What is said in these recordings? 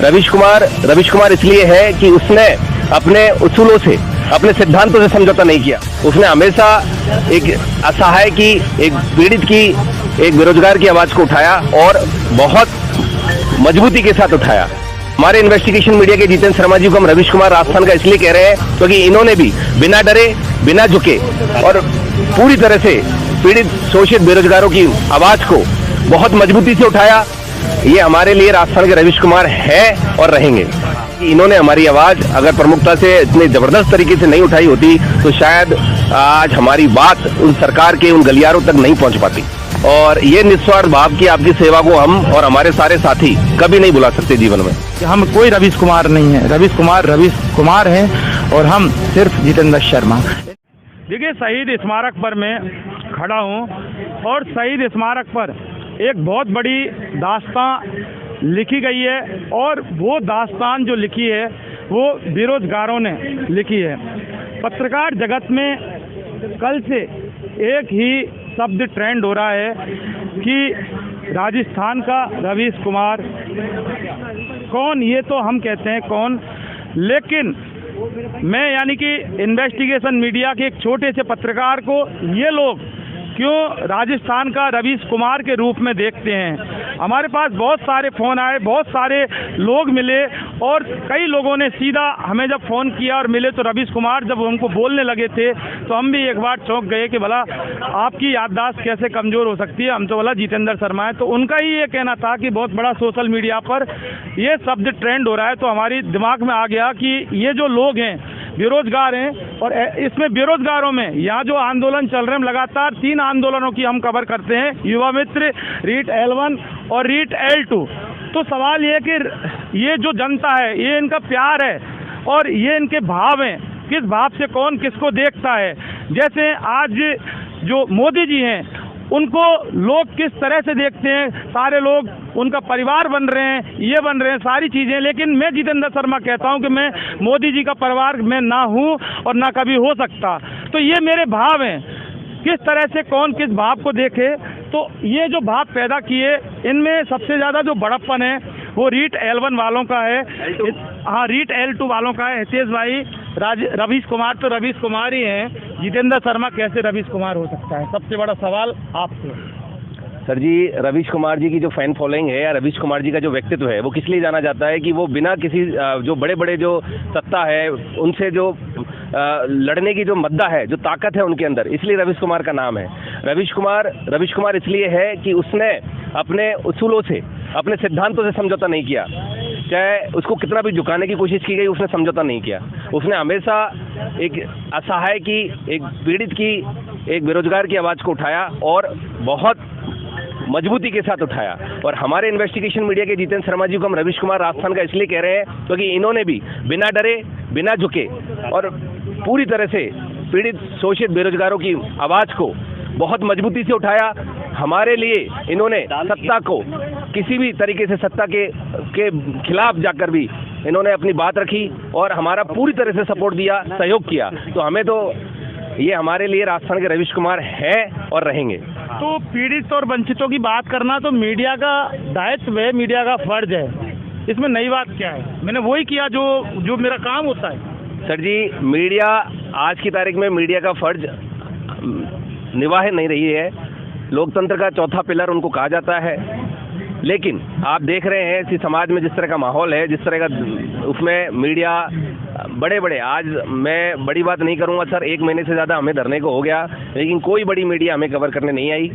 रवीश कुमार इसलिए है कि उसने अपने उसूलों से, अपने सिद्धांतों से समझौता नहीं किया। उसने हमेशा एक असहाय की, एक पीड़ित की, एक बेरोजगार की आवाज को उठाया और बहुत मजबूती के साथ उठाया। हमारे इन्वेस्टिगेशन मीडिया के जितेंद्र शर्मा जी को हम रवीश कुमार राजस्थान का इसलिए कह रहे हैं क्योंकि इन्होंने भी बिना डरे, बिना झुके और पूरी तरह से पीड़ित, शोषित बेरोजगारों की आवाज को बहुत मजबूती से उठाया। ये हमारे लिए राजस्थान के रवीश कुमार है और रहेंगे। इन्होंने हमारी आवाज अगर प्रमुखता से इतने जबरदस्त तरीके से नहीं उठाई होती तो शायद आज हमारी बात उन सरकार के उन गलियारों तक नहीं पहुंच पाती। और ये निस्वार्थ भाव की आपकी सेवा को हम और हमारे सारे साथी कभी नहीं भुला सकते जीवन में। हम कोई रवीश कुमार नहीं है, रवीश कुमार हैं और हम सिर्फ जितेंद्र शर्मा। देखिए, शहीद स्मारक पर मैं खड़ा हूँ और शहीद स्मारक पर एक बहुत बड़ी दास्तान लिखी गई है और वो दास्तान जो लिखी है वो बेरोजगारों ने लिखी है। पत्रकार जगत में कल से एक ही शब्द ट्रेंड हो रहा है कि राजस्थान का रवीश कुमार कौन, ये तो हम कहते हैं कौन, लेकिन मैं यानी कि इन्वेस्टिगेशन मीडिया के एक छोटे से पत्रकार को ये लोग क्यों राजस्थान का रवीश कुमार के रूप में देखते हैं। हमारे पास बहुत सारे फ़ोन आए, बहुत सारे लोग मिले और कई लोगों ने सीधा हमें जब फ़ोन किया और मिले तो रवीश कुमार जब उनको बोलने लगे थे तो हम भी एक बार चौंक गए कि भला आपकी याददाश्त कैसे कमज़ोर हो सकती है। हम तो बोला जितेंद्र शर्मा है, तो उनका ही ये कहना था कि बहुत बड़ा सोशल मीडिया पर ये शब्द ट्रेंड हो रहा है। तो हमारी दिमाग में आ गया कि ये जो लोग हैं बेरोजगार हैं और इसमें बेरोजगारों में यहाँ जो आंदोलन चल रहे हैं, लगातार 3 आंदोलनों की हम कवर करते हैं, युवा मित्र, रीट L1 और रीट L2। तो सवाल ये कि ये जो जनता है, ये इनका प्यार है और ये इनके भाव हैं, किस भाव से कौन किसको देखता है। जैसे आज जो मोदी जी हैं उनको लोग किस तरह से देखते हैं, सारे लोग उनका परिवार बन रहे हैं, ये बन रहे हैं सारी चीज़ें। लेकिन मैं जितेंद्र शर्मा कहता हूं कि मैं मोदी जी का परिवार में ना हूं और ना कभी हो सकता। तो ये मेरे भाव हैं, किस तरह से कौन किस भाव को देखे। तो ये जो भाव पैदा किए, इनमें सबसे ज़्यादा जो बड़प्पन है वो रीट L1 वालों का है, हाँ रीट L2 वालों का है। हितेश भाई, रवीश कुमार तो रवीश कुमार ही हैं, जितेंद्र शर्मा कैसे रवीश कुमार हो सकता है? सबसे बड़ा सवाल आपसे। सर जी, रवीश कुमार जी की जो फैन फॉलोइंग है या रवीश कुमार जी का जो व्यक्तित्व है वो किस लिए जाना जाता है कि वो बिना किसी जो बड़े बड़े जो सत्ता है उनसे जो लड़ने की जो मद्दा है, जो ताकत है उनके अंदर, इसलिए रवीश कुमार का नाम है। रवीश कुमार इसलिए है कि उसने अपने उसूलों से, अपने सिद्धांतों से समझौता नहीं किया। चाहे उसको कितना भी झुकाने की कोशिश की गई, उसने समझौता नहीं किया। उसने हमेशा एक असहाय की, एक पीड़ित की, एक बेरोजगार की आवाज़ को उठाया और बहुत मजबूती के साथ उठाया। और हमारे इन्वेस्टिगेशन मीडिया के जितेंद्र शर्मा जी को हम रवीश कुमार राजस्थान का इसलिए कह रहे हैं क्योंकि इन्होंने भी बिना डरे, बिना झुके और पूरी तरह से पीड़ित, शोषित बेरोजगारों की आवाज़ को बहुत मजबूती से उठाया। हमारे लिए इन्होंने सत्ता को किसी भी तरीके से सत्ता के खिलाफ जाकर भी इन्होंने अपनी बात रखी और हमारा पूरी तरह से सपोर्ट दिया, सहयोग किया। तो हमें तो ये हमारे लिए राजस्थान के रवीश कुमार है और रहेंगे। तो पीड़ित और वंचितों की बात करना तो मीडिया का दायित्व है, मीडिया का फर्ज है। इसमें नई बात क्या है? मैंने वही किया जो मेरा काम होता है। सर जी, मीडिया आज की तारीख में मीडिया का फर्ज निभाह नहीं रही है। लोकतंत्र का चौथा पिलर उनको कहा जाता है, लेकिन आप देख रहे हैं इसी समाज में जिस तरह का माहौल है, जिस तरह का उसमें मीडिया बड़े आज मैं बड़ी बात नहीं करूंगा सर, 1 महीने से ज़्यादा हमें धरने को हो गया, लेकिन कोई बड़ी मीडिया हमें कवर करने नहीं आई।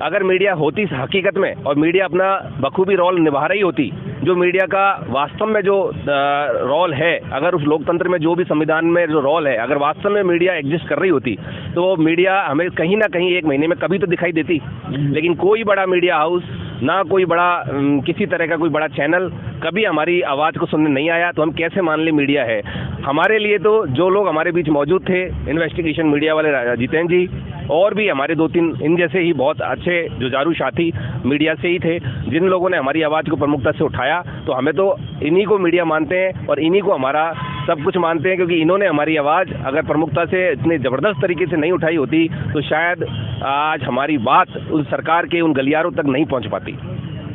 अगर मीडिया होती हकीकत में और मीडिया अपना बखूबी रोल निभा रही होती, जो मीडिया का वास्तव में जो रोल है, अगर उस लोकतंत्र में जो भी संविधान में जो रोल है, अगर वास्तव में मीडिया एग्जिस्ट कर रही होती तो मीडिया हमें कहीं ना कहीं 1 महीने में कभी तो दिखाई देती। लेकिन कोई बड़ा मीडिया हाउस, ना कोई बड़ा किसी तरह का कोई बड़ा चैनल कभी हमारी आवाज़ को सुनने नहीं आया। तो हम कैसे मान लें मीडिया है? हमारे लिए तो जो लोग हमारे बीच मौजूद थे, इन्वेस्टिगेशन मीडिया वाले जितेंद्र जी और भी हमारे 2-3 इन जैसे ही बहुत अच्छे जुझारू साथी मीडिया से ही थे, जिन लोगों ने हमारी आवाज़ को प्रमुखता से उठाया। तो हमें तो इन्हीं को मीडिया मानते हैं और इन्हीं को हमारा सब कुछ मानते हैं, क्योंकि इन्होंने हमारी आवाज़ अगर प्रमुखता से इतने ज़बरदस्त तरीके से नहीं उठाई होती तो शायद आज हमारी बात उस सरकार के उन गलियारों तक नहीं पहुंच पाती।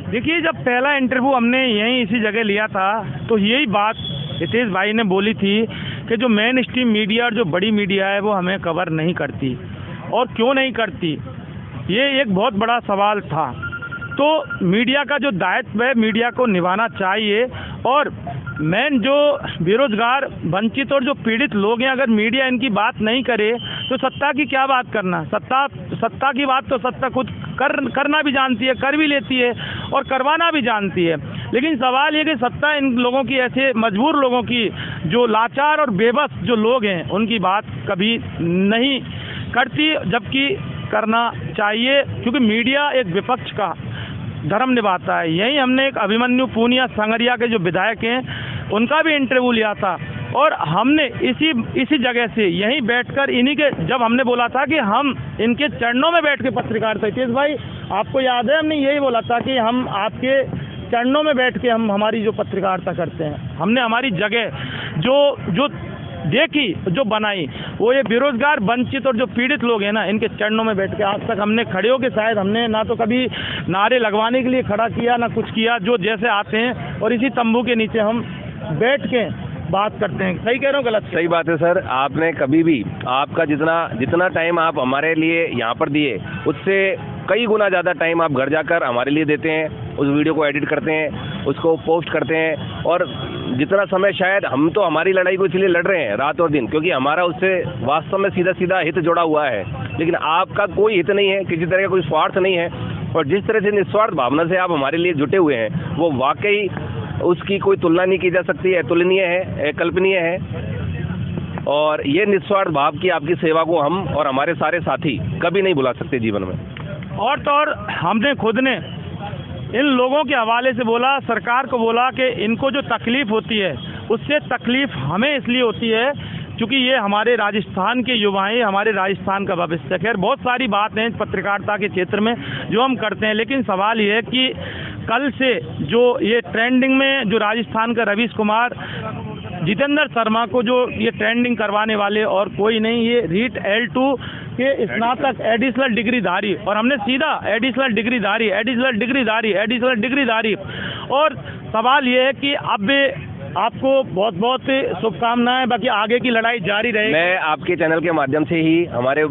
देखिए, जब पहला इंटरव्यू हमने यहीं इसी जगह लिया था तो यही बात हितेश भाई ने बोली थी कि जो मेन स्ट्रीम मीडिया और जो बड़ी मीडिया है वो हमें कवर नहीं करती, और क्यों नहीं करती, ये एक बहुत बड़ा सवाल था। तो मीडिया का जो दायित्व है मीडिया को निभाना चाहिए, और मेन जो बेरोजगार, वंचित और जो पीड़ित लोग हैं, अगर मीडिया इनकी बात नहीं करे तो सत्ता की क्या बात करना। सत्ता की बात तो सत्ता खुद करना भी जानती है, कर भी लेती है और करवाना भी जानती है। लेकिन सवाल ये कि सत्ता इन लोगों की, ऐसे मजबूर लोगों की, जो लाचार और बेबस जो लोग हैं, उनकी बात कभी नहीं करती, जबकि करना चाहिए, क्योंकि मीडिया एक विपक्ष का धर्म निभाता है। यही हमने एक अभिमन्यु पूनिया संगरिया के जो विधायक हैं उनका भी इंटरव्यू लिया था, और हमने इसी जगह से यहीं बैठकर इन्हीं के, जब हमने बोला था कि हम इनके चरणों में बैठ के पत्रकारिता, हितेश भाई आपको याद है हमने यही बोला था कि हम आपके चरणों में बैठ के हम हमारी जो पत्रकारिता करते हैं, हमने हमारी जगह जो देखी, जो बनाई, वो ये बेरोजगार, वंचित और जो पीड़ित लोग हैं ना, इनके चरणों में बैठ के आज तक हमने खड़े होकर, शायद हमने ना तो कभी नारे लगवाने के लिए खड़ा किया, ना कुछ किया, जो जैसे आते हैं और इसी तंबू के नीचे हम बैठ के बात करते हैं। सही कह रहा हूँ, गलत? सही बात है सर। आपने कभी भी, आपका जितना टाइम आप हमारे लिए यहाँ पर दिए, उससे कई गुना ज़्यादा टाइम आप घर जाकर हमारे लिए देते हैं, उस वीडियो को एडिट करते हैं, उसको पोस्ट करते हैं, और जितना समय शायद हम तो हमारी लड़ाई को इसलिए लड़ रहे हैं रात और दिन, क्योंकि हमारा उससे वास्तव में सीधा हित जुड़ा हुआ है। लेकिन आपका कोई हित नहीं है, किसी तरह का कोई स्वार्थ नहीं है, और जिस तरह से निस्वार्थ भावना से आप हमारे लिए जुटे हुए हैं, वो वाकई उसकी कोई तुलना नहीं की जा सकती है, अतुलनीय है, कल्पनीय है। और ये निस्वार्थ भाव की आपकी सेवा को हम और हमारे सारे साथी कभी नहीं भुला सकते जीवन में। और तो और हमने खुद ने इन लोगों के हवाले से बोला, सरकार को बोला कि इनको जो तकलीफ होती है उससे तकलीफ हमें इसलिए होती है क्योंकि ये हमारे राजस्थान के युवा हैं, हमारे राजस्थान का भविष्य। खैर बहुत सारी बात हैं पत्रकारिता के क्षेत्र में जो हम करते हैं, लेकिन सवाल ये है कि कल से जो ये ट्रेंडिंग में जो राजस्थान का रवीश कुमार, जितेंद्र शर्मा को जो ये ट्रेंडिंग करवाने वाले और कोई नहीं, ये रीट L2 के स्नातक एडिशनल डिग्रीधारी, और हमने सीधा एडिशनल डिग्रीधारी। और सवाल ये है कि अब आपको बहुत बहुत शुभकामनाएं, बाकी आगे की लड़ाई जारी रहेगी। मैं आपके चैनल के माध्यम से ही हमारे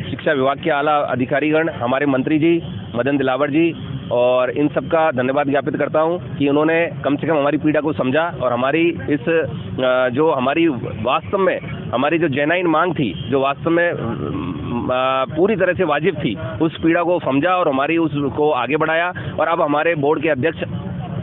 शिक्षा विभाग के आला अधिकारीगण, हमारे मंत्री जी मदन दिलावर जी और इन सब का धन्यवाद ज्ञापित करता हूं कि उन्होंने कम से कम हमारी पीड़ा को समझा, और हमारी इस जो हमारी वास्तव में हमारी जो जेन्युइन मांग थी, जो वास्तव में पूरी तरह से वाजिब थी, उस पीड़ा को समझा और हमारी उसको आगे बढ़ाया। और अब हमारे बोर्ड के अध्यक्ष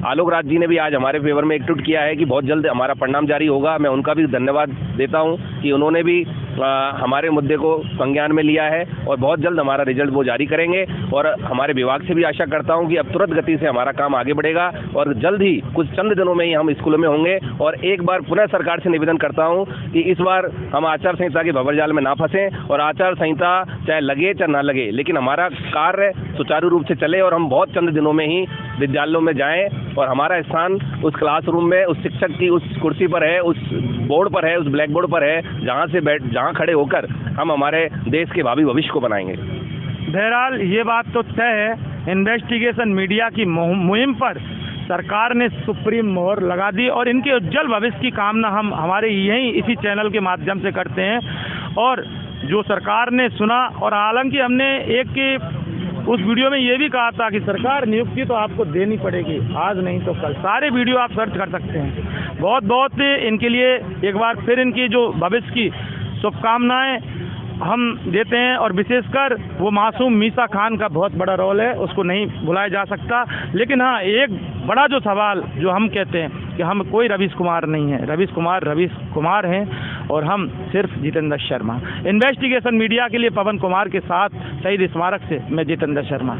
आलोक राज जी ने भी आज हमारे फेवर में एक ट्वीट किया है कि बहुत जल्द हमारा परिणाम जारी होगा। मैं उनका भी धन्यवाद देता हूं कि उन्होंने भी हमारे मुद्दे को संज्ञान में लिया है और बहुत जल्द हमारा रिजल्ट वो जारी करेंगे। और हमारे विभाग से भी आशा करता हूं कि अब तुरंत गति से हमारा काम आगे बढ़ेगा और जल्द ही कुछ चंद दिनों में ही हम स्कूलों में होंगे। और एक बार पुनः सरकार से निवेदन करता हूं कि इस बार हम आचार संहिता के भंवरजाल में ना फंसें, और आचार संहिता चाहे लगे चाहे ना लगे, लेकिन हमारा कार्य सुचारू रूप से चले और हम बहुत चंद दिनों में ही विद्यालयों में जाएं और हमारा स्थान उस क्लासरूम में, उस शिक्षक की उस कुर्सी पर है, उस बोर्ड पर है, उस ब्लैक बोर्ड पर है, जहां खड़े होकर हम हमारे देश के भावी भविष्य को बनाएंगे। बहरहाल ये बात तो तय है, इन्वेस्टिगेशन मीडिया की मुहिम पर सरकार ने सुप्रीम मोहर लगा दी और इनके उज्जवल भविष्य की कामना हम हमारे यहीं इसी चैनल के माध्यम से करते हैं। और जो सरकार ने सुना, और हालांकि हमने उस वीडियो में ये भी कहा था कि सरकार नियुक्ति तो आपको देनी पड़ेगी, आज नहीं तो कल। सारे वीडियो आप सर्च कर सकते हैं। बहुत बहुत इनके लिए एक बार फिर इनकी जो भविष्य की शुभकामनाएं हम देते हैं, और विशेषकर वो मासूम मीसा खान का बहुत बड़ा रोल है, उसको नहीं भुलाया जा सकता। लेकिन हाँ, एक बड़ा जो सवाल जो हम कहते हैं कि हम कोई रवीश कुमार नहीं है, रवीश कुमार हैं और हम सिर्फ जितेंद्र शर्मा। इन्वेस्टिगेशन मीडिया के लिए पवन कुमार के साथ शहीद स्मारक से मैं जितेंद्र शर्मा।